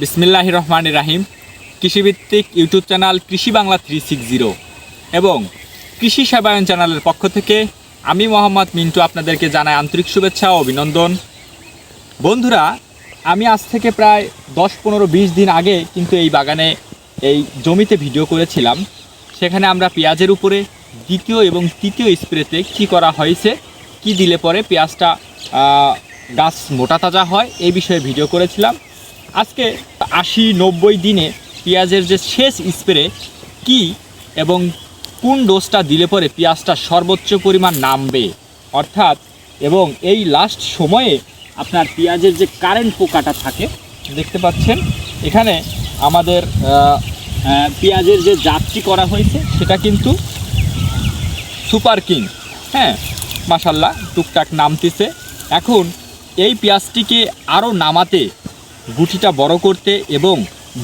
বিসমিল্লাহির রহমানির রাহিম। কৃষিভিত্তিক ইউটিউব চ্যানেল কৃষি বাংলা 360 এবং কৃষি সেবায়ন চ্যানেলের পক্ষ থেকে আমি মোহাম্মদ মিন্টু আপনাদেরকে জানাই আন্তরিক শুভেচ্ছা ও অভিনন্দন। বন্ধুরা, আমি আজ থেকে প্রায় 10-15-20 দিন আগে কিন্তু এই বাগানে এই জমিতে ভিডিও করেছিলাম। সেখানে আমরা পেঁয়াজের উপরে দ্বিতীয় এবং তৃতীয় স্প্রেতে কি করা হয়েছে, কি দিলে পরে পেঁয়াজটা গাছ মোটা তাজা হয়, এই বিষয়ে ভিডিও করেছিলাম। আজকে 80-90 দিনে পেঁয়াজের যে শেষ স্প্রে কি এবং কোন ডোজটা দিলে পরে পেঁয়াজটা সর্বোচ্চ পরিমাণ নামবে অর্থাৎ, এবং এই লাস্ট সময়ে আপনার পেঁয়াজের যে কারেন্ট পোকাটা থাকে দেখতে পাচ্ছেন এখানে আমাদের পেঁয়াজের যে জাতটি করা হয়েছে সেটা কিন্তু সুপার কিং। হ্যাঁ, মাশাল্লাহ টুকটাক নামতেছে। এখন এই পেঁয়াজটিকে আরও নামাতে, গুটিটা বড় করতে এবং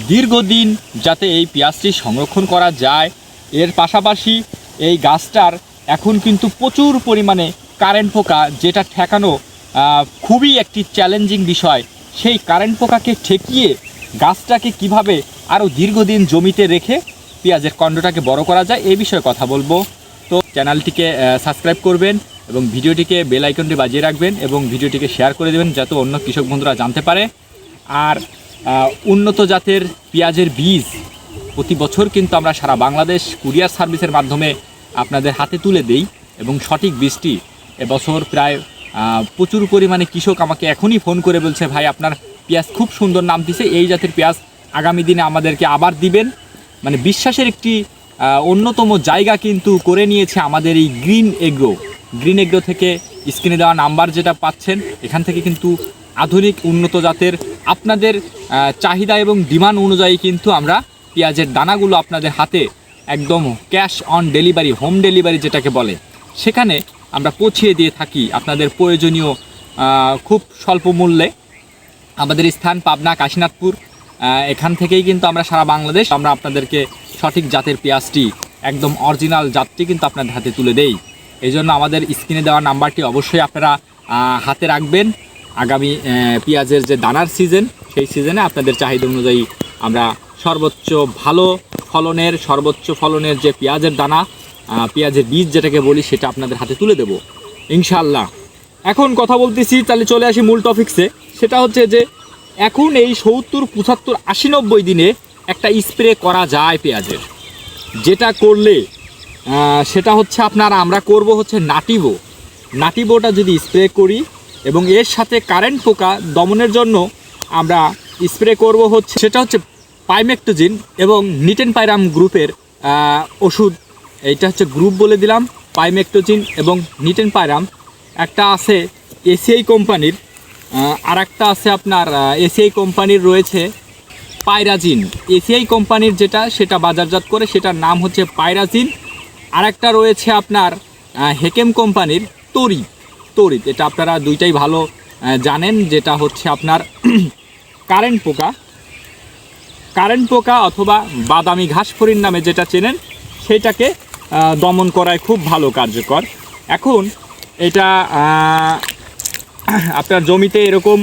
দীর্ঘদিন যাতে এই পেঁয়াজটি সংরক্ষণ করা যায়, এর পাশাপাশি এই গাছটার এখন কিন্তু প্রচুর পরিমাণে কারেন্ট পোকা, যেটা ঠেকানো খুবই একটি চ্যালেঞ্জিং বিষয়। সেই কারেন্ট পোকাকে ঠেকিয়ে গাছটাকে কিভাবে আরও দীর্ঘদিন জমিতে রেখে পেঁয়াজের কন্ডটাকে বড় করা যায় এই বিষয়ে কথা বলবো। তো চ্যানেলটিকে সাবস্ক্রাইব করবেন এবং ভিডিওটিকে বেল আইকনটি বাজিয়ে রাখবেন এবং ভিডিওটিকে শেয়ার করে দেবেন যাতে অন্য কৃষক বন্ধুরা জানতে পারে। আর উন্নত জাতের পেঁয়াজের বীজ প্রতি বছর কিন্তু আমরা সারা বাংলাদেশ কুরিয়ার সার্ভিসের মাধ্যমে আপনাদের হাতে তুলে দেই এবং সঠিক বীজটি এবছর প্রায় প্রচুর পরিমাণে কৃষক আমাকে এখনই ফোন করে বলছে, ভাই আপনার পেঁয়াজ খুব সুন্দর নামতেছে, এই জাতের পেঁয়াজ আগামী দিনে আমাদেরকে আবার দিবেন। মানে বিশ্বাসের একটি অন্যতম জায়গা কিন্তু করে নিয়েছে আমাদের এই গ্রিন এগ্রো থেকে স্ক্রিনে দেওয়া নাম্বার যেটা পাচ্ছেন, এখান থেকে কিন্তু আধুনিক উন্নত জাতের আপনাদের চাহিদা এবং ডিমান্ড অনুযায়ী কিন্তু আমরা পেঁয়াজের দানাগুলো আপনাদের হাতে একদম cash on delivery, home delivery যেটাকে বলে, সেখানে আমরা পৌঁছিয়ে দিয়ে থাকি আপনাদের প্রয়োজনীয় খুব স্বল্প মূল্যে। আমাদের স্থান পাবনা কাশীনাথপুর। এখান থেকেই কিন্তু আমরা সারা বাংলাদেশ আমরা আপনাদেরকে সঠিক জাতের পেঁয়াজটি, একদম অরিজিনাল জাতটি কিন্তু আপনাদের হাতে তুলে দেই। এই জন্য আমাদের স্ক্রিনে দেওয়া নাম্বারটি অবশ্যই আপনারা হাতে রাখবেন। আগামী পেঁয়াজের যে দানার সিজন, সেই সিজনে আপনাদের চাহিদা অনুযায়ী আমরা সর্বোচ্চ ফলনের যে পেঁয়াজের দানা, পেঁয়াজের বীজ যেটাকে বলি, সেটা আপনাদের হাতে তুলে দেব ইনশাআল্লাহ। এখন কথা বলতেছি, তাহলে চলে আসি মূল টপিকসে। সেটা হচ্ছে যে এখন এই 70, 75, 80, 90 দিনে একটা স্প্রে করা যায় পেঁয়াজের, যেটা করলে সেটা হচ্ছে আমরা করব হচ্ছে নাটিভোটা যদি স্প্রে করি এবং এর সাথে কারেন্ট পোকা দমনের জন্য আমরা স্প্রে করব হচ্ছে সেটা হচ্ছে পাইমেকটোজিন এবং নিটেনপাইরাম গ্রুপের ওষুধ। এইটা হচ্ছে গ্রুপ বলে দিলাম, পাইমেকটোজিন এবং নিটেনপাইরাম। একটা আছে এসিআই কোম্পানির, আর একটা আছে আপনার এসিআই কোম্পানির রয়েছে পাইরাজিন। এসিআই কোম্পানির যেটা, সেটা বাজারজাত করে, সেটার নাম হচ্ছে পাইরাজিন। আর একটা রয়েছে আপনার হেকেম কোম্পানির তরিত। এটা আপনারা দুইটাই ভালো জানেন, যেটা হচ্ছে আপনার কারেন্ট পোকা অথবা বাদামি ঘাসফড়িং নামে যেটা চেনেন, সেটাকে দমন করায় খুব ভালো কার্যকর। এখন এটা আপনার জমিতে এরকম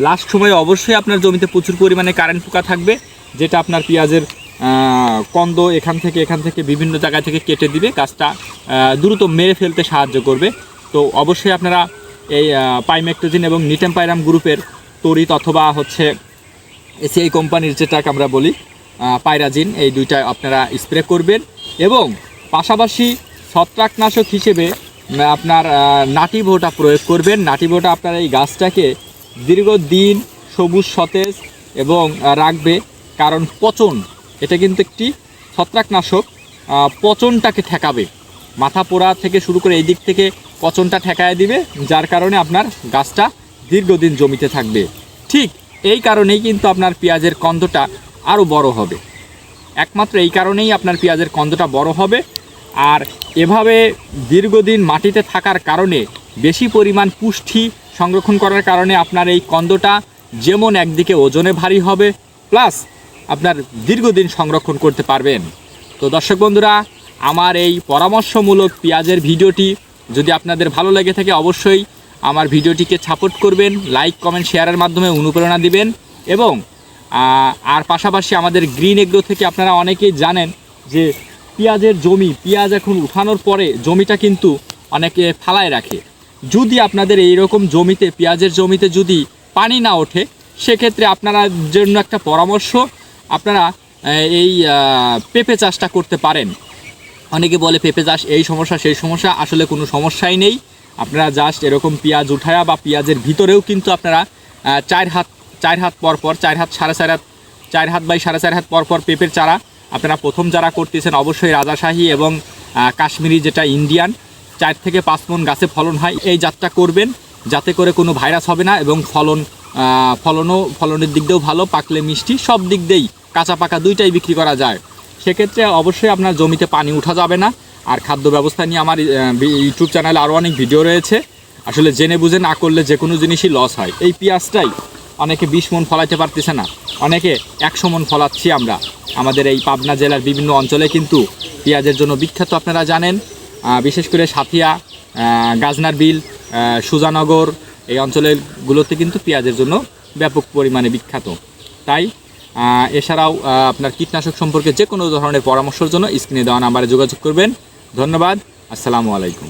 লাস্ট সময়ে অবশ্যই আপনার জমিতে প্রচুর পরিমাণে কারেন্ট পোকা থাকবে, যেটা আপনার পেঁয়াজের কন্দ এখান থেকে বিভিন্ন জায়গা থেকে কেটে দিবে, গাছটা দ্রুত মেরে ফেলতে সাহায্য করবে। তো অবশ্যই আপনারা এই পাইমেকটোজিন এবং নিটেনপাইরাম গ্রুপের তরিত অথবা হচ্ছে এসিআই কোম্পানির যেটাকে আমরা বলি পাইরাজিন, এই দুইটা আপনারা স্প্রে করবেন। এবং পাশাপাশি ছত্রাকনাশক হিসেবে আপনার নাটিভোটা প্রয়োগ করবেন। নাটিভোটা আপনার এই গাছটাকে দীর্ঘদিন সবুজ সতেজ এবং রাখবে, কারণ পচন, এটা কিন্তু একটি ছত্রাকনাশক, পচনটাকে ঠেকাবে। মাথা পোড়া থেকে শুরু করে এই দিক থেকে পচনটা ঠেকায় দিবে, যার কারণে আপনার গাছটা দীর্ঘদিন জমিতে থাকবে। ঠিক এই কারণেই কিন্তু আপনার পেঁয়াজের কন্দটা আরও বড় হবে। একমাত্র এই কারণেই আপনার পেঁয়াজের কন্দটা বড় হবে। আর এভাবে দীর্ঘদিন মাটিতে থাকার কারণে, বেশি পরিমাণ পুষ্টি সংরক্ষণ করার কারণে আপনার এই কন্দটা যেমন একদিকে ওজনে ভারী হবে, প্লাস আপনার দীর্ঘদিন সংরক্ষণ করতে পারবেন। তো দর্শক বন্ধুরা, আমার এই পরামর্শমূলক পেঁয়াজের ভিডিওটি যদি আপনাদের ভালো লেগে থাকে, অবশ্যই আমার ভিডিওটিকে সাপোর্ট করবেন, লাইক কমেন্ট শেয়ারের মাধ্যমে অনুপ্রেরণা দিবেন এবং আর পাশাপাশি আমাদের গ্রিন এগ্রো থেকে আপনারা অনেকেই জানেন যে পেঁয়াজের জমি, পেঁয়াজ এখন উঠানোর পরে জমিটা কিন্তু অনেকে ফালায় রাখে। যদি আপনাদের এইরকম জমিতে, পেঁয়াজের জমিতে যদি পানি না ওঠে, সেক্ষেত্রে আপনারা জন্য একটা পরামর্শ, আপনারা এই পেঁপে চাষটা করতে পারেন। অনেকে বলে পেঁপে চাষ এই সমস্যা সেই সমস্যা, আসলে কোনো সমস্যাই নেই। আপনারা জাস্ট এরকম পেঁয়াজ উঠায়া বা পেঁয়াজের ভিতরেও কিন্তু আপনারা 4 হাত পর পর, 4 হাত সাড়ে 4 হাত, 4 হাত বাই সাড়ে 4 হাত পর পর পেঁপের চারা আপনারা প্রথম যারা করতেছেন অবশ্যই রাজাশাহী এবং কাশ্মীরি যেটা ইন্ডিয়ান 4 থেকে 5 মণ গাছে ফলন হয় এই জাতটা করবেন, যাতে করে কোনো ভাইরাস হবে না এবং ফলনের দিক দিয়েও ভালো, পাকলে মিষ্টি, সব দিক দিয়েই কাঁচা পাকা দুইটাই বিক্রি করা যায়। সেক্ষেত্রে অবশ্যই আপনার জমিতে পানি উঠা যাবে না। আর খাদ্য ব্যবস্থা নিয়ে আমার ইউটিউব চ্যানেলে আরও অনেক ভিডিও রয়েছে। আসলে জেনে বুঝে না করলে যে কোনো জিনিসই লস হয়। এই পেঁয়াজটাই অনেকে 20 মণ ফলাইতে পারতেছে না, অনেকে 100 মণ ফলাচ্ছি আমরা। আমাদের এই পাবনা জেলার বিভিন্ন অঞ্চলে কিন্তু পেঁয়াজের জন্য বিখ্যাত, আপনারা জানেন। বিশেষ করে সাথিয়া, গাজনার বিল, সুজানগর এই অঞ্চলগুলোতে কিন্তু পেঁয়াজের জন্য ব্যাপক পরিমাণে বিখ্যাত। তাই এছাড়াও আপনার কীটনাশক সম্পর্কে যে কোনো ধরনের পরামর্শের জন্য স্ক্রিনে দেওয়া নাম্বারে যোগাযোগ করবেন। ধন্যবাদ, আসসালামু আলাইকুম।